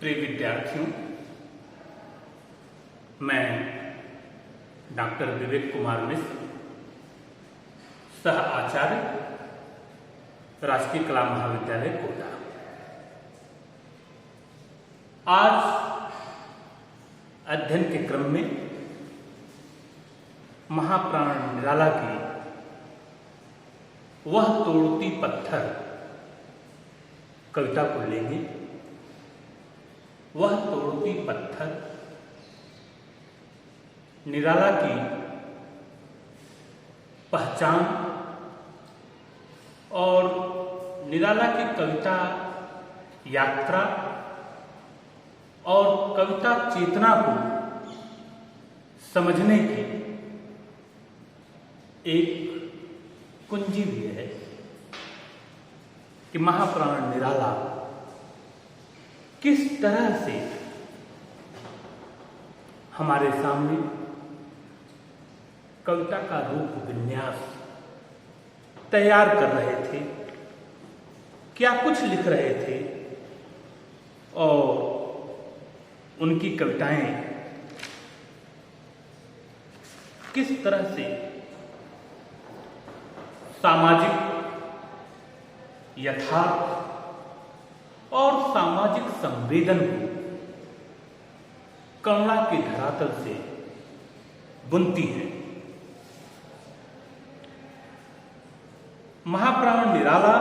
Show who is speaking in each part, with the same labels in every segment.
Speaker 1: प्रिय विद्यार्थियों, मैं डॉक्टर विवेक कुमार मिश्र, सह आचार्य, राजकीय कला महाविद्यालय कोटा। आज अध्ययन के क्रम में महाप्राण निराला की वह तोड़ती पत्थर कविता को लेंगे। वह तोड़ती पत्थर निराला की पहचान और निराला की कविता यात्रा और कविता चेतना को समझने की एक कुंजी भी है कि महाप्राण निराला किस तरह से हमारे सामने कविता का रूप विन्यास तैयार कर रहे थे, क्या कुछ लिख रहे थे और उनकी कविताएं किस तरह से सामाजिक यथार्थ और सामाजिक संवेदन को करुणा के धरातल से बुनती है। महाप्राण निराला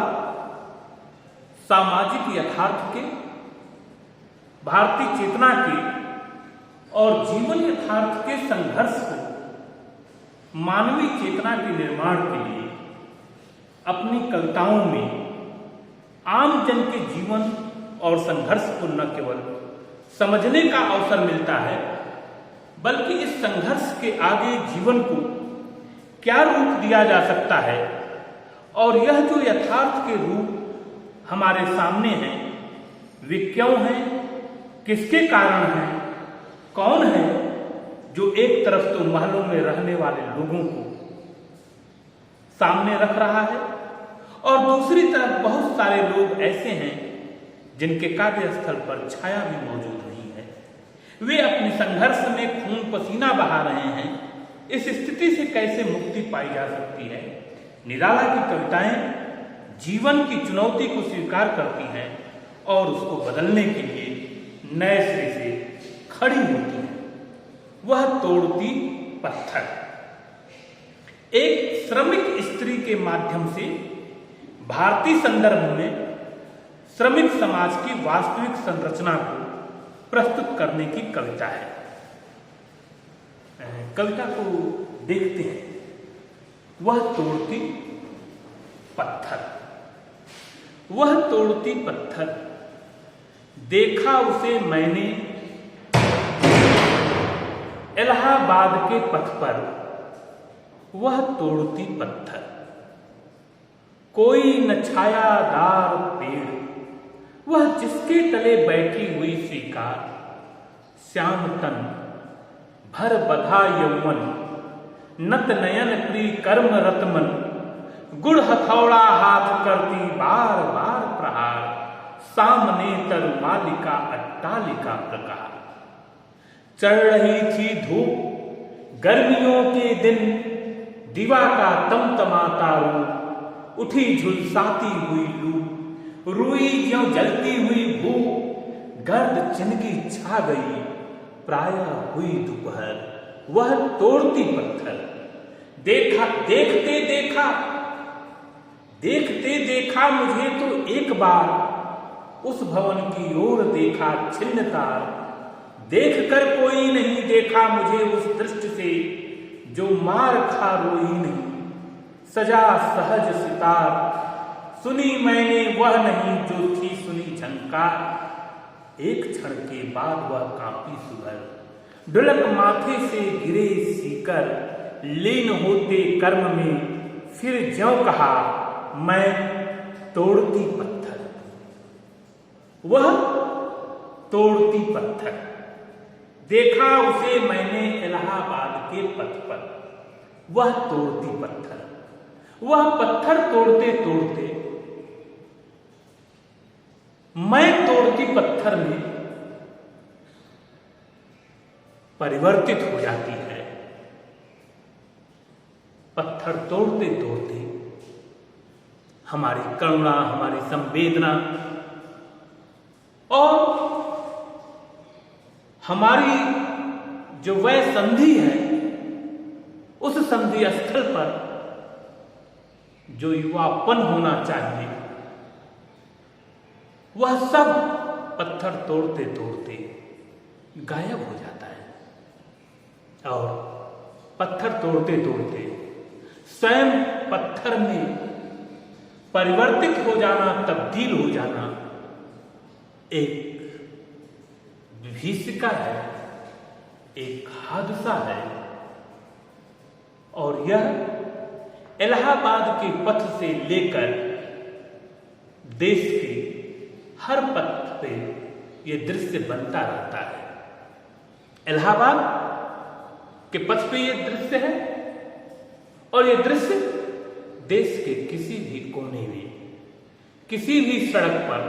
Speaker 1: सामाजिक यथार्थ के, भारतीय चेतना के और जीवन यथार्थ के संघर्ष को मानवीय चेतना के निर्माण के लिए अपनी कविताओं में आम जन के जीवन और संघर्ष को न केवल समझने का अवसर मिलता है, बल्कि इस संघर्ष के आगे जीवन को क्या रूप दिया जा सकता है और यह जो यथार्थ के रूप हमारे सामने हैं वे क्यों हैं, किसके कारण हैं, कौन है जो एक तरफ तो महलों में रहने वाले लोगों को सामने रख रहा है और दूसरी तरफ बहुत सारे लोग ऐसे हैं जिनके कार्यस्थल पर छाया भी मौजूद नहीं है। वे अपने संघर्ष में खून पसीना बहा रहे हैं। इस स्थिति से कैसे मुक्ति पाई जा सकती है? निराला की कविताएं जीवन की चुनौती को स्वीकार करती हैं और उसको बदलने के लिए नए सिरे से खड़ी होती हैं। वह तोड़ती पत्थर एक श्रमिक स्त्री के माध्यम से भारतीय संदर्भ में श्रमिक समाज की वास्तविक संरचना को प्रस्तुत करने की कविता है। कविता को देखते हैं। वह तोड़ती पत्थर। वह तोड़ती पत्थर, देखा उसे मैंने इलाहाबाद के पथ पर। वह तोड़ती पत्थर, कोई न छायादार पेड़, वह जिसके तले बैठी हुई स्वीकार। श्याम तन भर बधा यौवन, नत नयन प्री कर्म रतमन। गुड़ हथौड़ा हाथ करती बार बार प्रहार। सामने तरुमालिका अट्टालिका प्रकार। चढ़ रही थी धूप गर्मियों के दिन, दिवा का तमतमाता रूप। उठी झुलसाती हुई लू, रुई ज्यों जलती हुई भू। गर्द चिनगी छा गई, प्रायः हुई दोपहर। वह तोड़ती पत्थर, देखा देखते देखा, देखते देखा मुझे तो एक बार। उस भवन की ओर देखा छिन्न तार। देखकर कोई नहीं देखा मुझे उस दृष्टि से, जो मार खा रोई नहीं। सजा सहज सितार, सुनी मैंने वह नहीं जो थी सुनी झंकार। एक क्षण के बाद वह कांपी सुभर, ढुलक माथे से गिरे सीकर। लीन होते कर्म में फिर ज्यों कहा, मैं तोड़ती पत्थर। वह तोड़ती पत्थर, देखा उसे मैंने इलाहाबाद के पथ पर। वह तोड़ती पत्थर, वह पत्थर तोड़ते तोड़ते मैं तोड़ती पत्थर में परिवर्तित हो जाती है। पत्थर तोड़ते तोड़ते हमारी करुणा, हमारी संवेदना और हमारी जो वह संधि है, उस संधि स्थल पर जो युवापन होना चाहिए, वह सब पत्थर तोड़ते तोड़ते गायब हो जाता है। और पत्थर तोड़ते तोड़ते स्वयं पत्थर में परिवर्तित हो जाना, तब्दील हो जाना एक विभीषिका है, एक हादसा है। और यह इलाहाबाद के पथ से लेकर देश के हर पथ पे यह दृश्य बनता रहता है। इलाहाबाद के पथ पे यह दृश्य है और यह दृश्य देश के किसी भी कोने में, किसी भी सड़क पर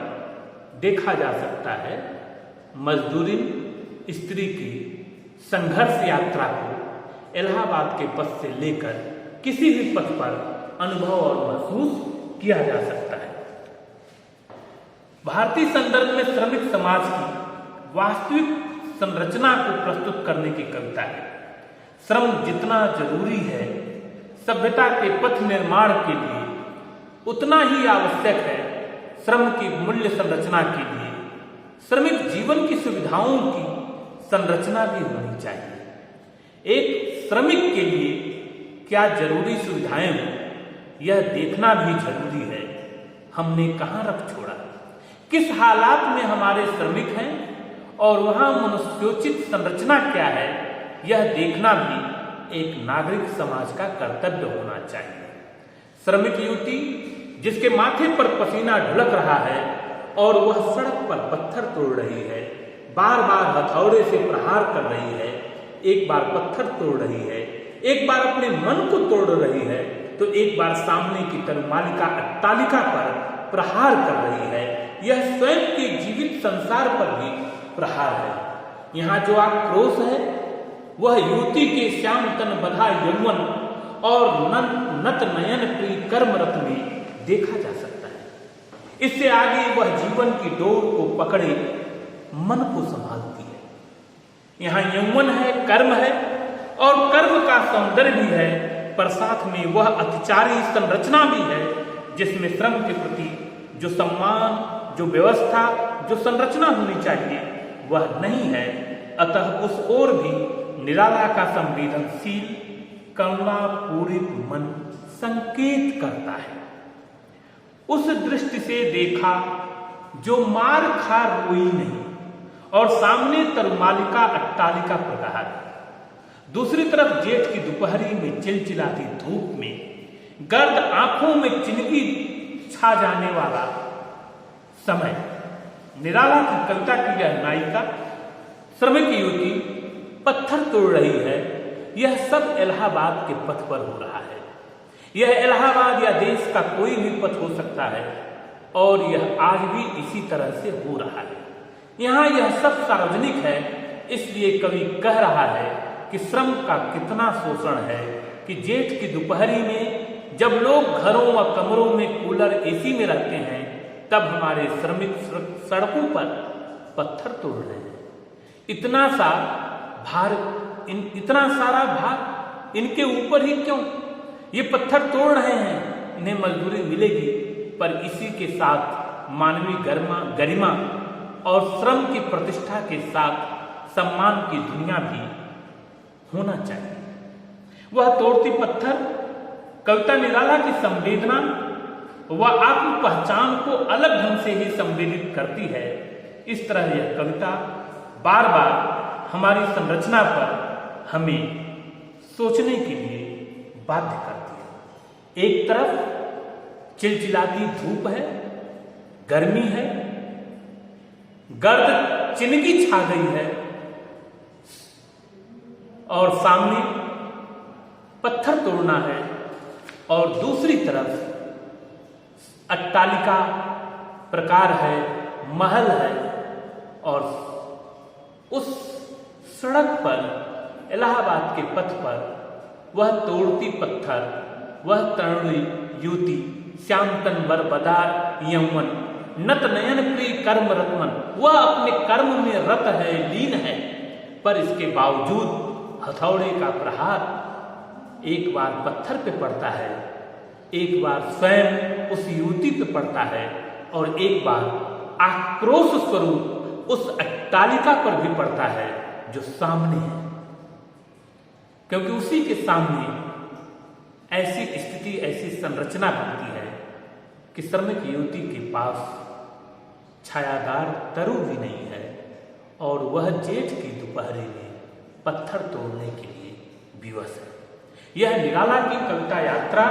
Speaker 1: देखा जा सकता है। मजदूरी स्त्री की संघर्ष यात्रा को इलाहाबाद के पथ से लेकर किसी भी पथ पर अनुभव और महसूस किया जा सकता है। भारतीय संदर्भ में श्रमिक समाज की वास्तविक संरचना को प्रस्तुत करने की कविता है। श्रम जितना जरूरी है सभ्यता के पथ निर्माण के लिए, उतना ही आवश्यक है श्रम की मूल्य संरचना के लिए। श्रमिक जीवन की सुविधाओं की संरचना भी होनी चाहिए। एक श्रमिक के लिए क्या जरूरी सुविधाएं हों, यह देखना भी जरूरी है। हमने कहां रख छोड़ा, किस हालात में हमारे श्रमिक हैं और वहां मनुष्योचित संरचना क्या है, यह देखना भी एक नागरिक समाज का कर्तव्य होना चाहिए। श्रमिक युवती जिसके माथे पर पसीना ढुलक रहा है और वह सड़क पर पत्थर तोड़ रही है, बार बार हथौड़े से प्रहार कर रही है, एक बार पत्थर तोड़ रही है, एक बार अपने मन को तोड़ रही है, तो एक बार सामने की तरुमालिका अट्टालिका पर प्रहार कर रही है। यह स्वयं के जीवित संसार पर भी प्रहार है। यहाँ जो आक्रोश है वह युवती के श्याम तन बधा यौवन और नत नयन प्रिय कर्मरत में देखा जा सकता है। इससे आगे वह जीवन की डोर को पकड़े मन को संभालती है। यहाँ यौवन है, कर्म है और कर्म का सौंदर्य भी है, पर साथ में वह अतिचारी संरचना भी है जिसमें श्रम के प्रति जो सम्मान, जो व्यवस्था, जो संरचना होनी चाहिए वह नहीं है। अतः उस ओर भी निराला का संवेदनशील करुणापूरित मन संकेत करता है। उस दृष्टि से देखा जो मार खा रोई नहीं और सामने तरुमालिका अट्टालिका प्रहार। दूसरी तरफ जेठ की दोपहरी में चिलचिलाती धूप में गर्द आंखों में चिनकी छा जाने वाला समय। निराला की कविता की यह नायिका श्रमिक युवती पत्थर तोड़ रही है। यह सब इलाहाबाद के पथ पर हो रहा है। यह इलाहाबाद या देश का कोई भी पथ हो सकता है और यह आज भी इसी तरह से हो रहा है। यहाँ यह सब सार्वजनिक है, इसलिए कवि कह रहा है कि श्रम का कितना शोषण है कि जेठ की दोपहरी में जब लोग घरों व कमरों में कूलर एसी में रहते हैं, तब हमारे श्रमिक सड़कों पर पत्थर तोड़ रहे हैं। इतना सारा भार इनके ऊपर ही क्यों? ये पत्थर तोड़ रहे हैं, इन्हें मजदूरी मिलेगी, पर इसी के साथ मानवीय गरिमा और श्रम की प्रतिष्ठा के साथ सम्मान की दुनिया भी होना चाहिए। वह तोड़ती पत्थर कविता निराला की संवेदना व आत्म पहचान को अलग ढंग से ही संवेदित करती है। इस तरह यह कविता बार बार हमारी संरचना पर हमें सोचने के लिए बाध्य करती है। एक तरफ चिलचिलाती धूप है, गर्मी है, गर्द चिनकी छा गई है और सामने पत्थर तोड़ना है, और दूसरी तरफ अट्टालिका प्रकार है, महल है और उस सड़क पर, इलाहाबाद के पथ पर, वह तोड़ती पत्थर, वह तरुणी युवती, श्याम तन बर बदा यौवन, नत नयन प्रिय कर्म रत्मन, वह अपने कर्म में रत है, लीन है, पर इसके बावजूद हथौड़े का प्रहार एक बार पत्थर पे पड़ता है, एक बार स्वयं उस युवती पे पड़ता है, और एक बार आक्रोश स्वरूप उस अट्टालिका पर भी पड़ता है जो सामने है। क्योंकि उसी के सामने ऐसी स्थिति, ऐसी संरचना बनती है कि श्रमिक युवती के पास छायादार तरु भी नहीं है, और वह जेठ की दोपहरी में पत्थर तोड़ने के लिए विवश है। यह निराला की कविता यात्रा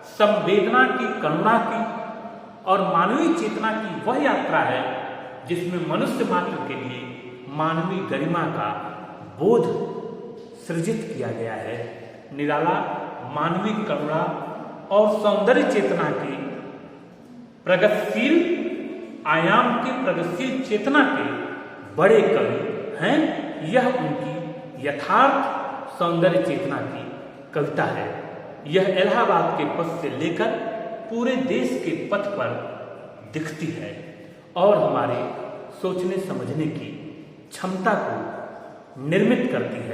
Speaker 1: संवेदना की, करुणा की और मानवीय चेतना की वह यात्रा है जिसमें मनुष्य मात्र के लिए मानवीय गरिमा का बोध सृजित किया गया है। निराला मानवीय करुणा और सौंदर्य चेतना के प्रगतिशील आयाम के, प्रगतिशील चेतना के बड़े कवि हैं। यह उनकी यथार्थ सौंदर्य चेतना की कविता है। यह इलाहाबाद के पथ से लेकर पूरे देश के पथ पर दिखती है और हमारे सोचने समझने की क्षमता को निर्मित करती है।